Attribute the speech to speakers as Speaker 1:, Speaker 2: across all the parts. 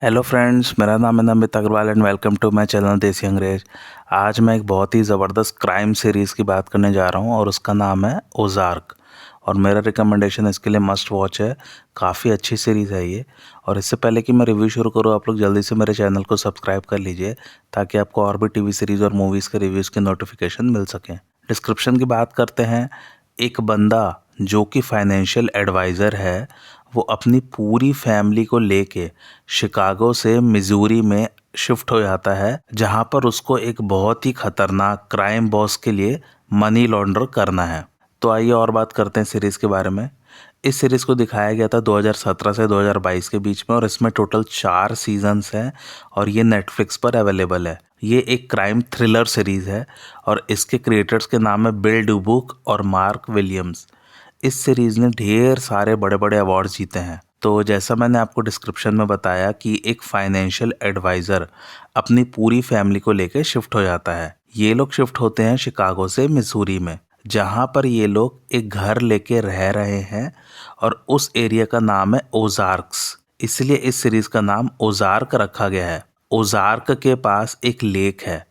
Speaker 1: Hello friends, मेरा नाम है Namit Agarwal and welcome to my channel Desi Angrez. आज मैं एक बहुत ही ज़बरदस्त क्राइम सीरीज़ की बात करने जा रहा हूं और उसका नाम है ओज़ार्क। और मेरा रिकमेंडेशन इसके लिए मस्ट वॉच है। काफ़ी अच्छी सीरीज़ है ये। और इससे पहले कि मैं रिव्यू शुरू करूं, आप लोग जल्दी से मेरे चैनल को सब्सक्राइब कर लीजिए ताकि आपको और भी टीवी सीरीज़ और मूवीज़ के रिव्यूज़ की नोटिफिकेशन मिल सकें। डिस्क्रिप्शन की बात करते हैं। एक बंदा जो कि फाइनेंशियल एडवाइज़र है, वो अपनी पूरी फैमिली को लेके शिकागो से मिजूरी में शिफ्ट हो जाता है, जहां पर उसको एक बहुत ही खतरनाक क्राइम बॉस के लिए मनी लॉन्डर करना है। तो आइए और बात करते हैं सीरीज़ के बारे में। इस सीरीज़ को दिखाया गया था 2017 से 2022 के बीच में और इसमें टोटल 4 सीजन्स हैं और ये नेटफ्लिक्स पर अवेलेबल है। ये एक क्राइम थ्रिलर सीरीज़ है और इसके क्रिएटर्स के नाम है बिल डुबुक और मार्क विलियम्स। इस सीरीज़ ने ढेर सारे बड़े बड़े अवार्ड्स जीते हैं। तो जैसा मैंने आपको डिस्क्रिप्शन में बताया कि एक फाइनेंशियल एडवाइज़र अपनी पूरी फैमिली को लेकर शिफ्ट हो जाता है। ये लोग शिफ्ट होते हैं शिकागो से मिसूरी में, जहाँ पर ये लोग एक घर लेके रह रहे हैं और उस एरिया का नाम है ओज़ार्क्स। इसलिए इस सीरीज़ का नाम ओज़ार्क रखा गया है। ओज़ार्क के पास एक लेक है,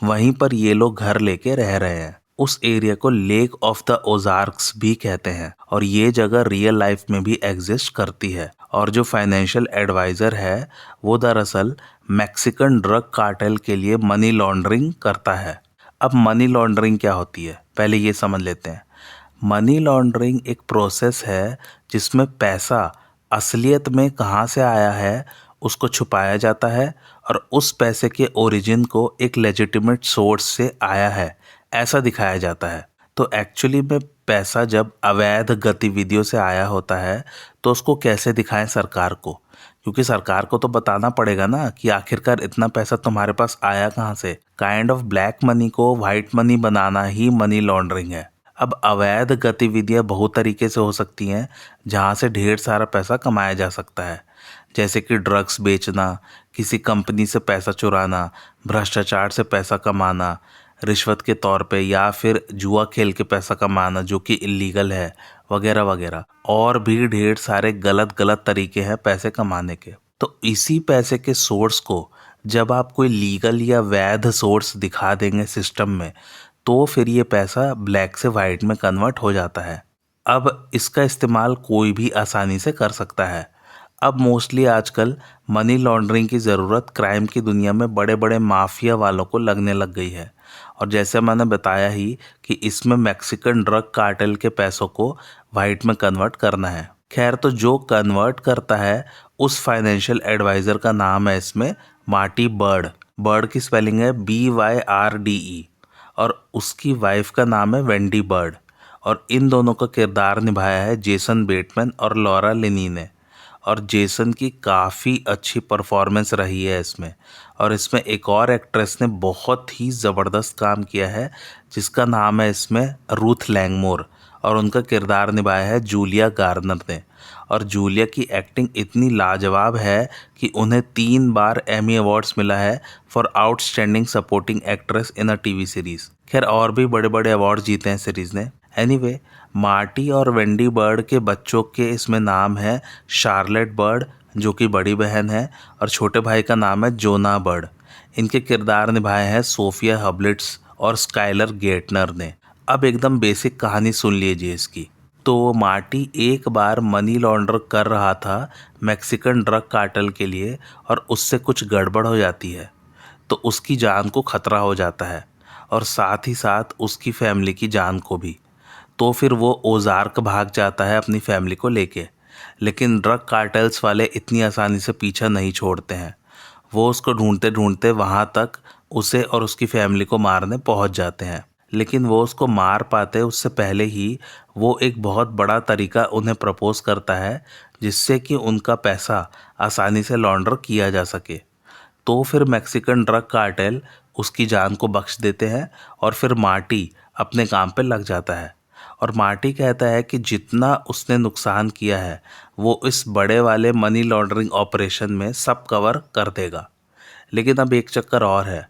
Speaker 1: वहीं पर ये लोग घर लेके रह रहे हैं। उस एरिया को लेक ऑफ द ओज़ार्क्स भी कहते हैं और ये जगह रियल लाइफ में भी एग्जिस्ट करती है। और जो फाइनेंशियल एडवाइज़र है, वो दरअसल मैक्सिकन ड्रग कार्टेल के लिए मनी लॉन्ड्रिंग करता है। अब मनी लॉन्ड्रिंग क्या होती है, पहले ये समझ लेते हैं। मनी लॉन्ड्रिंग एक प्रोसेस है जिसमें पैसा असलियत में कहाँ से आया है उसको छुपाया जाता है और उस पैसे के ओरिजिन को एक लेजिटिमेट सोर्स से आया है ऐसा दिखाया जाता है। तो एक्चुअली में पैसा जब अवैध गतिविधियों से आया होता है तो उसको कैसे दिखाएं सरकार को, क्योंकि सरकार को तो बताना पड़ेगा ना कि आखिरकार इतना पैसा तुम्हारे पास आया कहाँ से। काइंड ऑफ ब्लैक मनी को वाइट मनी बनाना ही मनी लॉन्ड्रिंग है। अब अवैध गतिविधियां बहुत तरीके से हो सकती हैं जहां से ढेर सारा पैसा कमाया जा सकता है, जैसे कि ड्रग्स बेचना, किसी कंपनी से पैसा चुराना, भ्रष्टाचार से पैसा कमाना, रिश्वत के तौर पे, या फिर जुआ खेल के पैसा कमाना जो कि इलीगल है, वगैरह वगैरह। और भी ढेर सारे गलत गलत तरीके हैं पैसे कमाने के। तो इसी पैसे के सोर्स को जब आप कोई लीगल या वैध सोर्स दिखा देंगे सिस्टम में, तो फिर ये पैसा ब्लैक से वाइट में कन्वर्ट हो जाता है। अब इसका इस्तेमाल कोई भी आसानी से कर सकता है। अब मोस्टली आजकल मनी लॉन्ड्रिंग की ज़रूरत क्राइम की दुनिया में बड़े बड़े माफिया वालों को लगने लग गई है। और जैसे मैंने बताया ही कि इसमें मैक्सिकन ड्रग कार्टेल के पैसों को वाइट में कन्वर्ट करना है। खैर, तो जो कन्वर्ट करता है उस फाइनेंशियल एडवाइज़र का नाम है इसमें मार्टी बर्ड। बर्ड की स्पेलिंग है BYRDE। और उसकी वाइफ का नाम है वेंडी बर्ड। और इन दोनों का किरदार निभाया है जेसन बेटमैन और लॉरा लिनी ने। और जेसन की काफ़ी अच्छी परफॉर्मेंस रही है इसमें। और इसमें एक और एक्ट्रेस ने बहुत ही ज़बरदस्त काम किया है जिसका नाम है इसमें रूथ लैंगमोर, और उनका किरदार निभाया है जूलिया गार्नर ने। और जूलिया की एक्टिंग इतनी लाजवाब है कि उन्हें 3 बार एमी अवार्ड्स मिला है for outstanding supporting actress in a TV series. खैर, और भी बड़े बड़े अवार्ड जीते हैं सीरीज़ ने। एनीवे, मार्टी और वेंडी बर्ड के बच्चों के इसमें नाम है शार्लेट बर्ड जो कि बड़ी बहन है, और छोटे भाई का नाम है जोना बर्ड। इनके किरदार निभाए हैं सोफिया हब्लिट्स और स्काइलर गेटनर ने। अब एकदम बेसिक कहानी सुन लीजिए इसकी। तो मार्टी एक बार मनी लॉन्डर कर रहा था मैक्सिकन ड्रग कार्टेल के लिए और उससे कुछ गड़बड़ हो जाती है, तो उसकी जान को खतरा हो जाता है और साथ ही साथ उसकी फैमिली की जान को भी। तो फिर वो ओज़ार्क भाग जाता है अपनी फैमिली को लेके। लेकिन ड्रग कार्टेल्स वाले इतनी आसानी से पीछा नहीं छोड़ते हैं। वो उसको ढूंढते ढूंढते वहाँ तक उसे और उसकी फैमिली को मारने पहुँच जाते हैं। लेकिन वो उसको मार पाते उससे पहले ही वो एक बहुत बड़ा तरीका उन्हें प्रपोज करता है जिससे कि उनका पैसा आसानी से लॉन्डर किया जा सके। तो फिर मैक्सिकन ड्रग कार्टेल उसकी जान को बख्श देते हैं और फिर मार्टी अपने काम पे लग जाता है। और मार्टी कहता है कि जितना उसने नुकसान किया है वो इस बड़े वाले मनी लॉन्ड्रिंग ऑपरेशन में सब कवर कर देगा। लेकिन अब एक चक्कर और है।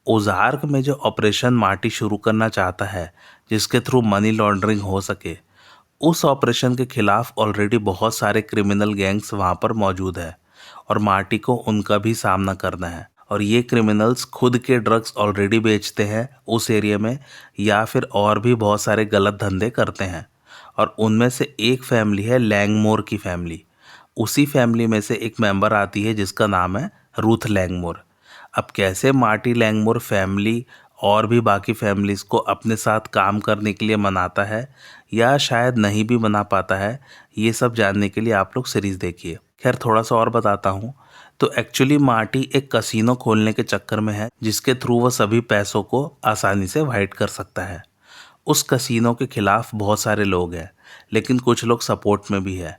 Speaker 1: ओज़ार्क में जो ऑपरेशन मार्टी शुरू करना चाहता है जिसके थ्रू मनी लॉन्ड्रिंग हो सके, उस ऑपरेशन के खिलाफ ऑलरेडी बहुत सारे क्रिमिनल गैंग्स वहाँ पर मौजूद है और मार्टी को उनका भी सामना करना है। और ये क्रिमिनल्स खुद के ड्रग्स ऑलरेडी बेचते हैं उस एरिया में, या फिर और भी बहुत सारे गलत धंधे करते हैं। और उनमें से एक फैमिली है लैंगमोर की फैमिली। उसी फैमिली में से एक मेंबर आती है जिसका नाम है रूथ लैंगमोर। अब कैसे मार्टी लैंगमोर फैमिली और भी बाकी फैमिलीज को अपने साथ काम करने के लिए मनाता है, या शायद नहीं भी मना पाता है, ये सब जानने के लिए आप लोग सीरीज़ देखिए। खैर थोड़ा सा और बताता हूँ। तो एक्चुअली मार्टी एक कसिनो खोलने के चक्कर में है जिसके थ्रू वह सभी पैसों को आसानी से वाइट कर सकता है। उस कसिनो के खिलाफ बहुत सारे लोग हैं, लेकिन कुछ लोग सपोर्ट में भी है।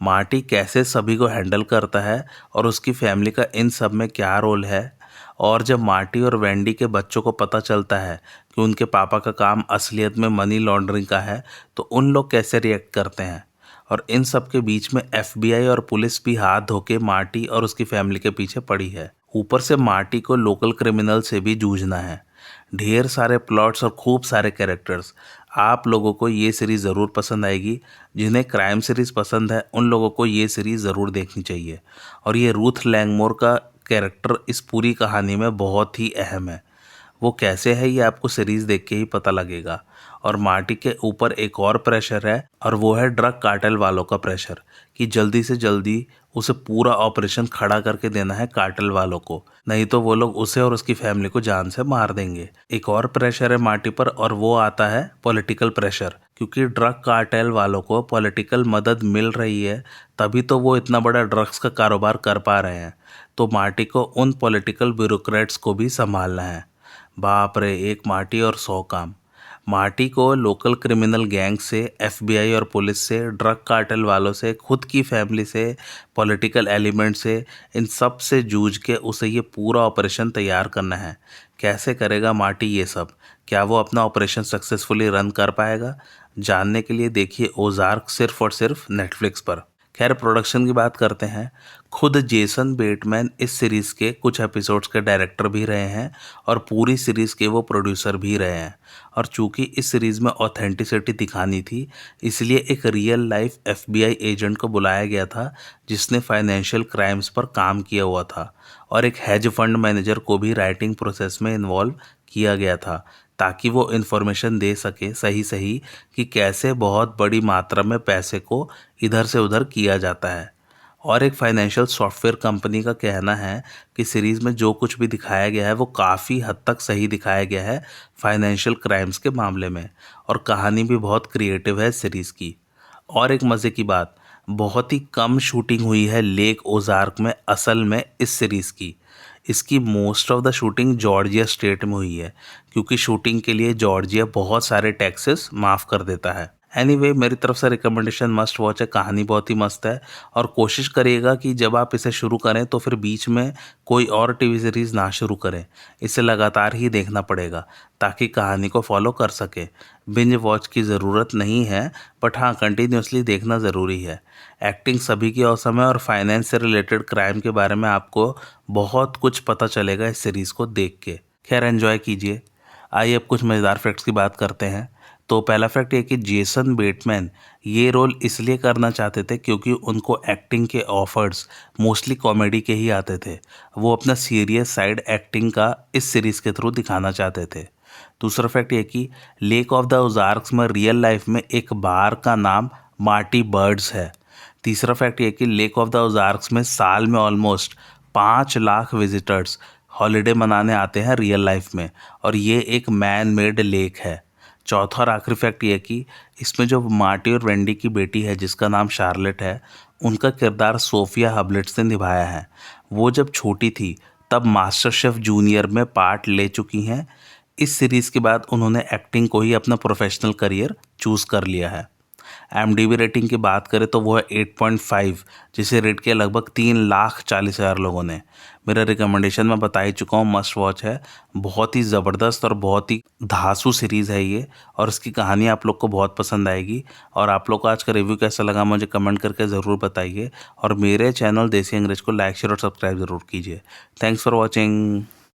Speaker 1: मार्टी कैसे सभी को हैंडल करता है और उसकी फैमिली का इन सब में क्या रोल है, और जब मार्टी और वेंडी के बच्चों को पता चलता है कि उनके पापा का काम असलियत में मनी लॉन्ड्रिंग का है, तो उन लोग कैसे रिएक्ट करते हैं। और इन सब के बीच में FBI और पुलिस भी हाथ धो के मार्टी और उसकी फैमिली के पीछे पड़ी है। ऊपर से मार्टी को लोकल क्रिमिनल से भी जूझना है। ढेर सारे प्लॉट्स और खूब सारे कैरेक्टर्स। आप लोगों को ये सीरीज़ ज़रूर पसंद आएगी। जिन्हें क्राइम सीरीज़ पसंद है उन लोगों को ये सीरीज़ ज़रूर देखनी चाहिए। और ये रूथ लैंगमोर का कैरेक्टर इस पूरी कहानी में बहुत ही अहम है। वो कैसे है ये आपको सीरीज़ देख के ही पता लगेगा। और मार्टी के ऊपर एक और प्रेशर है, और वो है ड्रग कार्टेल वालों का प्रेशर, कि जल्दी से जल्दी उसे पूरा ऑपरेशन खड़ा करके देना है कार्टेल वालों को, नहीं तो वो लोग उसे और उसकी फैमिली को जान से मार देंगे। एक और प्रेशर है मार्टी पर, और वो आता है पॉलिटिकल प्रेशर, क्योंकि ड्रग कार्टेल वालों को पॉलिटिकल मदद मिल रही है, तभी तो वो इतना बड़ा ड्रग्स का कारोबार कर पा रहे हैं। तो मार्टी को उन पॉलिटिकल ब्यूरोक्रेट्स को भी संभालना है। बाप रे, एक मार्टी और 100 काम। मार्टी को लोकल क्रिमिनल गैंग से, FBI और पुलिस से, ड्रग कार्टेल वालों से, खुद की फैमिली से, पॉलिटिकल एलिमेंट से, इन सब से जूझ के उसे ये पूरा ऑपरेशन तैयार करना है। कैसे करेगा मार्टी ये सब? क्या वो अपना ऑपरेशन सक्सेसफुली रन कर पाएगा? जानने के लिए देखिए ओजार्क सिर्फ और सिर्फ नेटफ्लिक्स पर। खैर प्रोडक्शन की बात करते हैं। खुद जेसन बेटमैन इस सीरीज़ के कुछ एपिसोड्स के डायरेक्टर भी रहे हैं, और पूरी सीरीज़ के वो प्रोड्यूसर भी रहे हैं। और चूंकि इस सीरीज़ में ऑथेंटिसिटी दिखानी थी, इसलिए एक रियल लाइफ FBI एजेंट को बुलाया गया था जिसने फाइनेंशियल क्राइम्स पर काम किया हुआ था, और एक हेज फंड मैनेजर को भी राइटिंग प्रोसेस में इन्वॉल्व किया गया था, ताकि वो इन्फॉर्मेशन दे सके सही सही कि कैसे बहुत बड़ी मात्रा में पैसे को इधर से उधर किया जाता है। और एक फाइनेंशियल सॉफ्टवेयर कंपनी का कहना है कि सीरीज़ में जो कुछ भी दिखाया गया है वो काफ़ी हद तक सही दिखाया गया है फाइनेंशियल क्राइम्स के मामले में, और कहानी भी बहुत क्रिएटिव है सीरीज़ की। और एक मज़े की बात, बहुत ही कम शूटिंग हुई है लेक ओजार्क में असल में इस सीरीज़ की। इसकी most of the shooting Georgia state में हुई है, क्योंकि शूटिंग के लिए जॉर्जिया बहुत सारे टैक्सेस माफ़ कर देता है। एनीवे, मेरी तरफ से रिकमेंडेशन मस्ट वॉच है। कहानी बहुत ही मस्त है, और कोशिश करिएगा कि जब आप इसे शुरू करें तो फिर बीच में कोई और TV सीरीज़ ना शुरू करें। इसे लगातार ही देखना पड़ेगा ताकि कहानी को फॉलो कर सके। बिंज वॉच की ज़रूरत नहीं है, बट हाँ कंटिन्यूसली देखना ज़रूरी है। एक्टिंग सभी की औसम है, और फाइनेंस से रिलेटेड क्राइम के बारे में आपको बहुत कुछ पता चलेगा इस सीरीज़ को देख के। खैर एंजॉय कीजिए। आइए अब कुछ मज़ेदार फैक्ट्स की बात करते हैं। तो पहला फैक्ट ये कि जेसन बेटमैन ये रोल इसलिए करना चाहते थे क्योंकि उनको एक्टिंग के ऑफर्स मोस्टली कॉमेडी के ही आते थे। वो अपना सीरियस साइड एक्टिंग का इस सीरीज़ के थ्रू दिखाना चाहते थे। दूसरा फैक्ट ये कि लेक ऑफ द ओजार्क्स में रियल लाइफ में एक बार का नाम मार्टी बर्ड्स है। तीसरा फैक्ट ये कि लेक ऑफ द ओजार्क्स में साल में ऑलमोस्ट 5 लाख विजिटर्स हॉलीडे मनाने आते हैं रियल लाइफ में, और ये एक मैन मेड लेक है। चौथा और आखिरी फैक्ट ये कि इसमें जो मार्टी और वेंडी की बेटी है जिसका नाम शार्लेट है, उनका किरदार सोफिया हबलेट्स ने निभाया है। वो जब छोटी थी तब मास्टर शेफ जूनियर में पार्ट ले चुकी हैं। इस सीरीज़ के बाद उन्होंने एक्टिंग को ही अपना प्रोफेशनल करियर चूज़ कर लिया है। IMDb रेटिंग की बात करें तो वो है 8.5, जिसे रेट किया लगभग 3,40,000 लोगों ने। मेरा रिकमेंडेशन मैं बता ही चुका हूँ, मस्ट वॉच है। बहुत ही ज़बरदस्त और बहुत ही धांसू सीरीज़ है ये, और इसकी कहानी आप लोग को बहुत पसंद आएगी। और आप लोग को आज का रिव्यू कैसा लगा मुझे कमेंट करके ज़रूर बताइए, और मेरे चैनल देसी अंग्रेज को लाइक शेयर और सब्सक्राइब ज़रूर कीजिए। Thanks for watching.